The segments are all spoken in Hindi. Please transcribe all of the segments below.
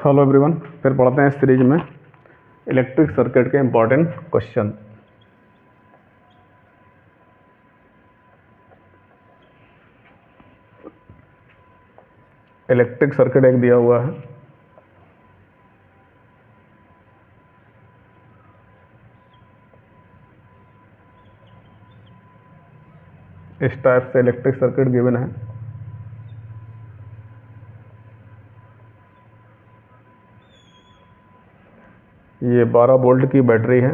हेलो एवरीवन, फिर पढ़ते हैं इस सीरीज में इलेक्ट्रिक सर्किट के इम्पॉर्टेंट क्वेश्चन। इलेक्ट्रिक सर्किट एक दिया हुआ है, इस टाइप से इलेक्ट्रिक सर्किट गिवन है। ये 12 वोल्ट की बैटरी है।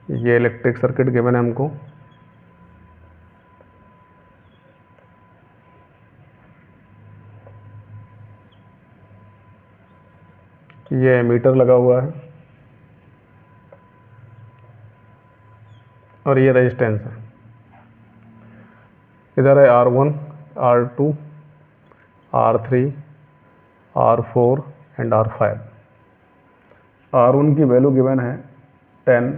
ये इलेक्ट्रिक सर्किट गिवन है हमको। ये एमीटर लगा हुआ है और ये रेजिस्टेंस है। इधर है R1, R2, R3, R4 and R5। R1 की वैल्यू गिवन है 10,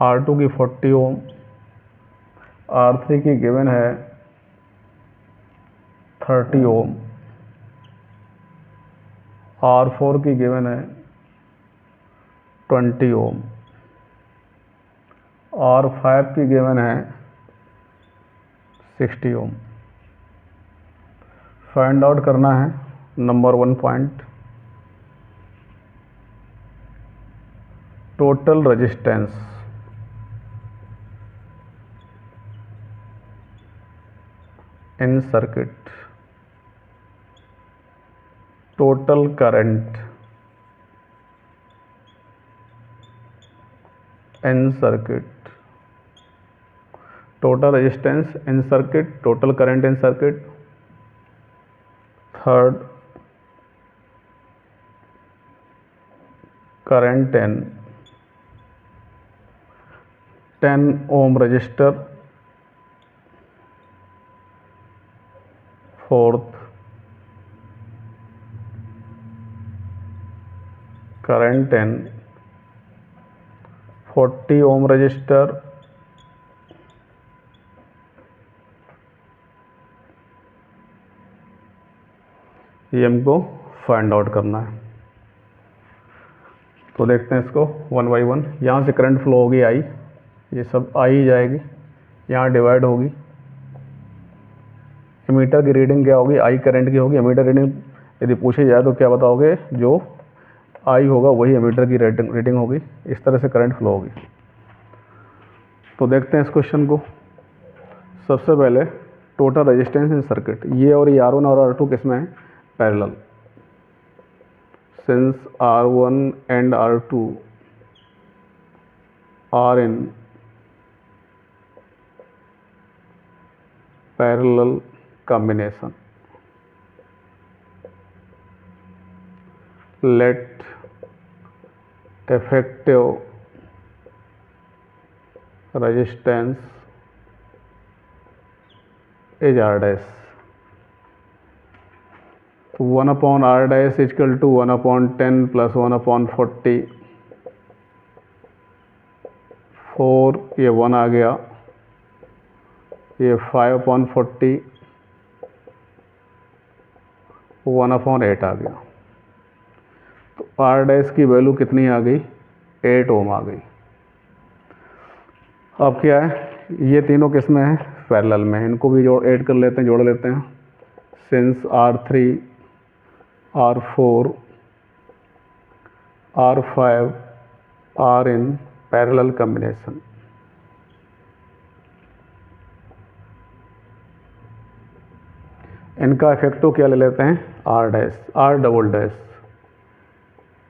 R2 की 40 ओम, R3 की गिवन है 30 ओम, R4 की गिवन है 20 ओम, R5 की गिवन है 60 ओम। फाइंड आउट करना है number 1 point, total resistance in circuit, total current in circuit, total resistance in circuit, total current in circuit। Third, current in 10 ohm resistor। Fourth, current in 40 ohm resistor। ये हमको फाइंड आउट करना है। तो देखते हैं इसको वन बाई वन। यहाँ से करंट फ्लो होगी आई, ये सब आई ही जाएगी, यहाँ डिवाइड होगी। एमीटर की रीडिंग क्या होगी? आई करंट की होगी। एमीटर रीडिंग यदि पूछी जाए तो क्या बताओगे? जो आई होगा वही एमीटर की रीडिंग होगी। इस तरह से करंट फ्लो होगी। तो देखते हैं इस क्वेश्चन को। सबसे पहले टोटल रेजिस्टेंस इन सर्किट, ये और ये R1 और R2 किस में है? Parallel. Since R1 and R2 are in parallel combination, let effective resistance is R dash। 1 upon R dash is equal to 1 upon 10 plus 1 upon 40। 4, ये 1 आ गया, ये 5 upon 40, 1 upon 8 आ गया। तो R dash की वैल्यू कितनी आ गई? 8 ओम आ गई। अब क्या है? ये तीनों किस में है? पैरेलल में। इनको भी ऐड कर लेते हैं, जोड़ लेते हैं। Since R3, R4, R5 are in parallel combination, इनका इफेक्टिव क्या ले लेते हैं? R dash, R double dash,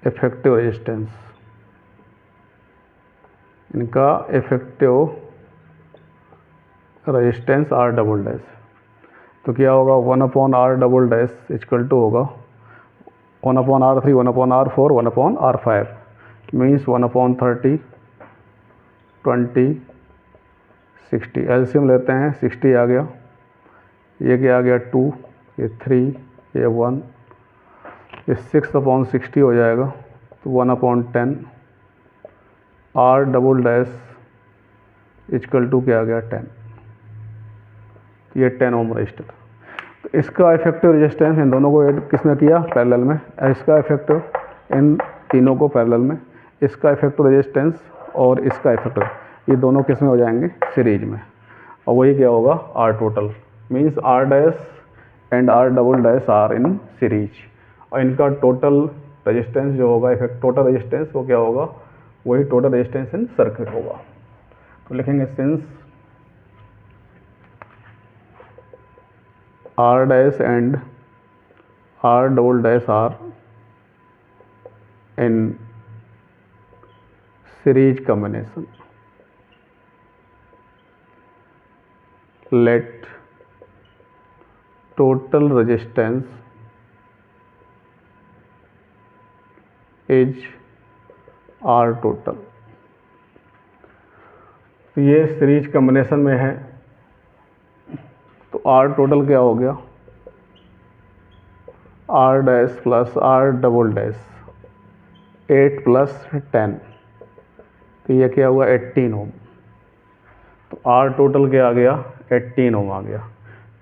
effective resistance. इनका effective resistance R double dash. तो क्या होगा? 1 upon R double dash equal to होगा 1 upon R3, 1 upon R4, 1 upon R5, means 1 upon 30, 20, 60। LCM लेते हैं, 60 आ गया, ये क्या आ गया? 2, ये 3, ये 1, ये 6 upon 60 हो जाएगा। तो 1 upon 10, R double dash equal to क्या आ गया 10, ये 10 ओम रजिस्टर। तो इसका इफेक्टिव रेजिस्टेंस इन दोनों को ऐड किसमें किया, पैरेलल में, इसका इफेक्टिव इन तीनों को पैरेलल में, इसका इफेक्टिव रेजिस्टेंस और इसका इफेक्टिव, ये दोनों किसमें हो जाएंगे, सीरीज में। और वही क्या होगा, R total, means R dash and R double dash R in series, और इनका टोटल रेजिस्टेंस जो होगा, इफेक्ट टोटल रेजिस्टेंस वो क्या होगा, वही टोटल रेजिस्टेंस इन सर्किट होगा। तो लिखेंगे since R dash and R double dash R in series combination, let total resistance is R total। तो ये सीरीज कॉम्बिनेशन में है, तो आर टोटल क्या हो गया, R dash plus R double dash 8 plus 10, तो ये क्या हुआ 18 ओम। तो आर टोटल क्या आ गया, 18 ओम आ गया।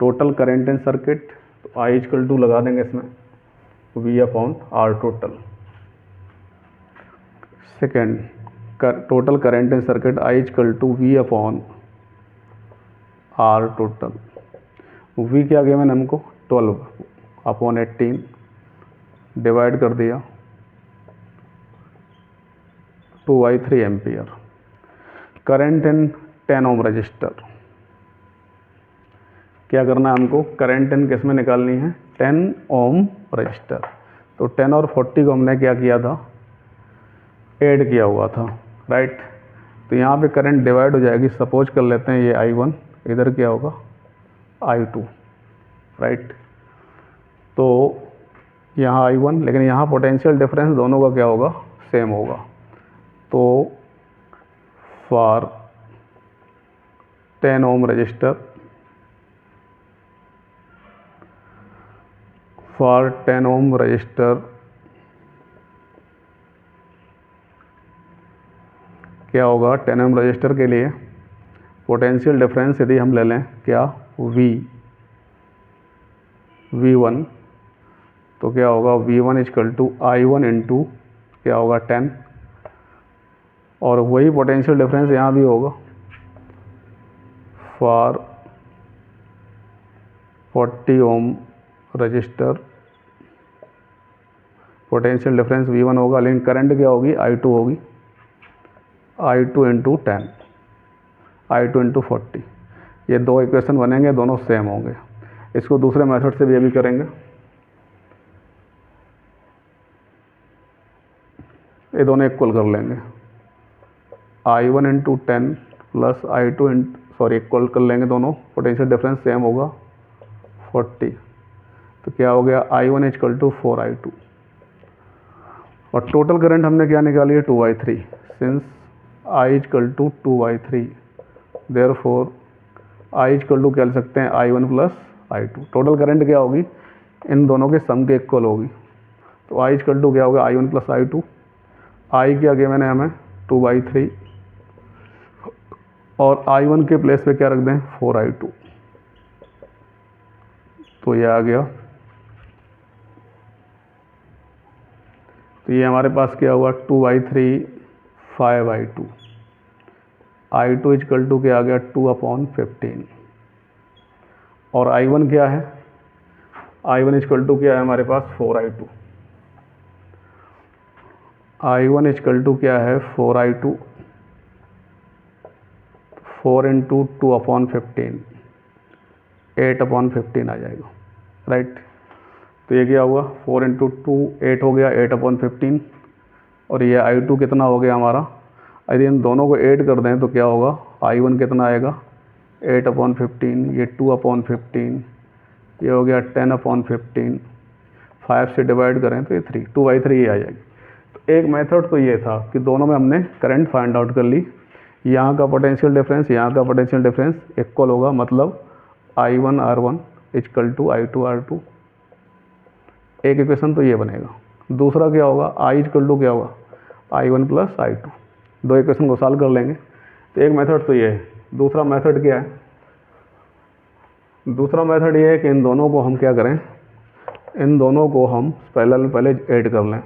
टोटल करंट इन सर्किट, तो आई इक्वल टू लगा देंगे इसमें V upon R total. Second, total current in circuit I equal to V upon R total. V क्या गया मैंने हमको 12 अपॉन 18, डिवाइड कर दिया 2/3 ampere. Current in 10 ohm resistor, क्या करना है हमको, करंट इन किस में निकालनी है, 10 ओम रजिस्टर। तो 10 और 40 को हमने क्या किया था, ऐड किया हुआ था, राइट। तो यहाँ पे करंट डिवाइड हो जाएगी, सपोज कर लेते हैं ये I1, इधर क्या होगा I2, राइट। तो यहाँ I1, लेकिन यहाँ पोटेंशियल डिफरेंस दोनों का क्या होगा, सेम होगा। तो for 10 ohm resistor, for 10 ohm resistor क्या होगा, 10 ओम रजिस्टर के लिए पोटेंशियल डिफरेंस यदि हम ले लें क्या, V1, तो क्या होगा V1 equal to I1 into क्या होगा 10, और वही पोटेंशियल डिफरेंस यहाँ भी होगा for 40 ohm resistor, potential difference V1 होगा, लेकिन करंट क्या होगी, I2 होगी, I2 इंटू 10, I2 इंटू 40। ये दो इक्वेशन बनेंगे, दोनों सेम होंगे। इसको दूसरे मेथड से भी अभी करेंगे, ये दोनों इक्वल कर लेंगे, I1 into 10 plus I2 equal कर लेंगे दोनों, पोटेंशियल डिफरेंस सेम होगा 40। तो क्या हो गया, I1 इक्वल टू 4I2, और टोटल करंट हमने क्या निकाली है 2/3, सिंस I इक्वल टू 2/3, देयरफॉर I इक्वल टू क्या लिख सकते हैं, I1 plus I2। Total current क्या होगी, इन दोनों के सम के इक्वल होगी। तो I इक्वल टू क्या होगा, I1 प्लस I2। I क्या गया मैंने हमें 2/3, और I1 के प्लेस पे क्या रख दें, 4I2। तो ये आ गया, तो ये हमारे पास क्या हुआ 2/3 5I2। I2 इक्वल टू क्या आ गया 2/15, और I1 क्या है, I1 इक्वल टू क्या है हमारे पास 4I2। I1 इक्वल टू क्या है 4I2, 4 इंटू 2/15, 8/15 आ जाएगा, राइट। तो ये क्या हुआ 4 इंटू 2 8 हो गया, 8/15, और ये I2 कितना हो गया हमारा, यदि इन दोनों को ऐड कर दें तो क्या होगा, I1 कितना आएगा 8/15, ये 2/15, ये हो गया 10/15, 5 से डिवाइड करें तो ये 2/3 आ जाएगी। तो एक मेथड तो ये था कि दोनों में हमने करंट फाइंड आउट कर ली, यहाँ का पोटेंशियल डिफरेंस, यहाँ का पोटेंशियल डिफरेंस इक्वल होगा, मतलब I1 R1 equal to I2 R2। एक इक्वेशन तो ये बनेगा। दूसरा क्या होगा, I इक्वल टू क्या होगा I1 प्लस I2। दो इक्वेशन को सॉल्व कर लेंगे। तो एक मेथड तो ये है। दूसरा मेथड क्या है? दूसरा मेथड ये है कि इन दोनों को हम क्या करें, इन दोनों को हम पैरेलल में पहले ऐड कर लें।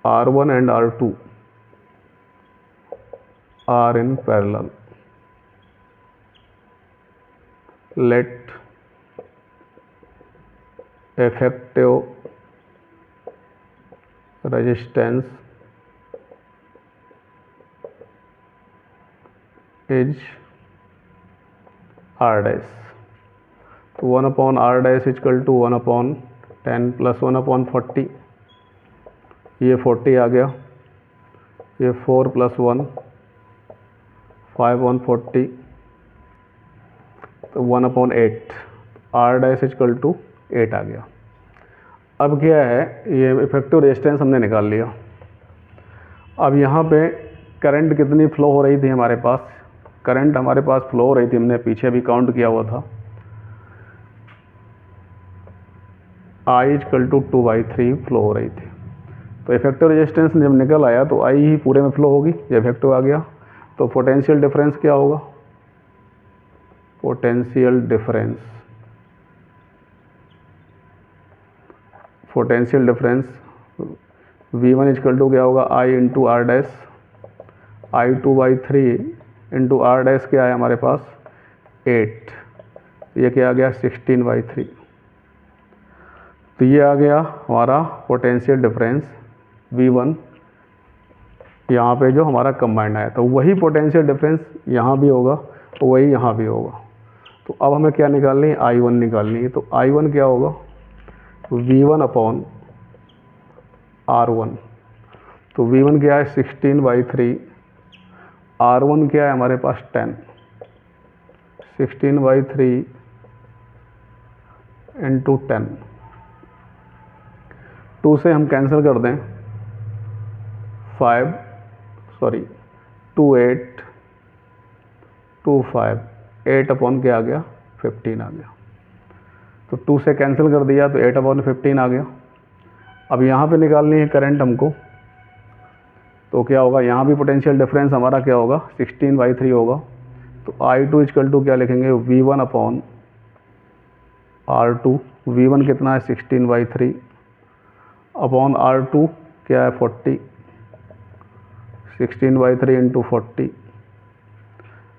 R1 and R2 are in parallel. Let effective resistance is R dash। तो 1 upon R dash equal to 1 upon 10 plus 1 upon 40, ये 40 आ गया, ये 4 प्लस 1 5 1 40, तो 1 upon 8, R dash equal to 8 आ गया। अब क्या है, ये इफेक्टिव रेजिस्टेंस हमने निकाल लिया। अब यहाँ पे करंट कितनी फ्लो हो रही थी हमारे पास, करंट हमारे पास फ्लो हो रही थी, हमने पीछे भी काउंट किया हुआ था, I इक्वल टू 2/3 फ्लो हो रही थी। तो इफेक्टिव रेजिस्टेंस जब निकल आया तो I ही पूरे में फ्लो होगी, जब इफेक्टिव आ गया तो पोटेंशियल डिफरेंस क्या होगा, potential difference V1 equal to क्या होगा, I into R dash, I 2/3 into R dash क्या है हमारे पास 8, ये क्या आ गया 16/3। तो ये आ गया हमारा पोटेंशियल डिफरेंस V1, यहाँ पे जो हमारा कंबाइंड आया। तो वही पोटेंशियल डिफरेंस यहाँ भी होगा, तो वही यहाँ भी होगा। तो अब हमें क्या निकालनी है, I1 निकालनी है। तो I1 क्या होगा, V1 अपॉन R1। तो V1 क्या है 16/3, R1 क्या है हमारे पास 10, 16/3 इंटू 10, 2 से हम कैंसिल कर दें, 2 8 2 5, 8 अपॉन क्या आ गया 15 आ गया। तो 2 से कैंसिल कर दिया तो 8 अपॉन 15 आ गया। अब यहाँ पे निकालनी है करंट हमको, तो क्या होगा, यहाँ भी पोटेंशियल डिफरेंस हमारा क्या होगा 16/3 होगा। तो I2 इक्वल टू क्या लिखेंगे, V1 अपॉन R2। V1 कितना है 16/3 अपॉन R2 क्या है 40, 16/3 इंटू 40,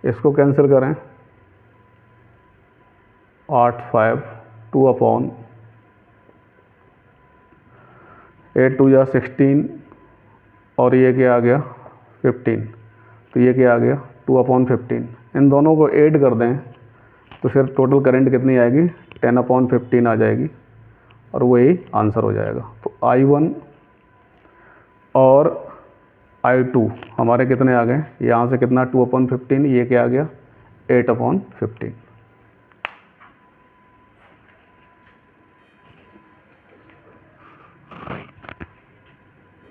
इसको कैंसिल करें 8 5, 2 अपॉन 8 2 या 16, और ये क्या आ गया 15, तो ये क्या आ गया 2 अपॉन 15। इन दोनों को ऐड कर दें तो फिर टोटल करंट कितनी आएगी 10 अपॉन 15 आ जाएगी, और वही आंसर हो जाएगा। तो I1 और I2 हमारे कितने आ गए, यहाँ से कितना 2 अपॉन 15, ये क्या आ गया 8 अपॉन 15।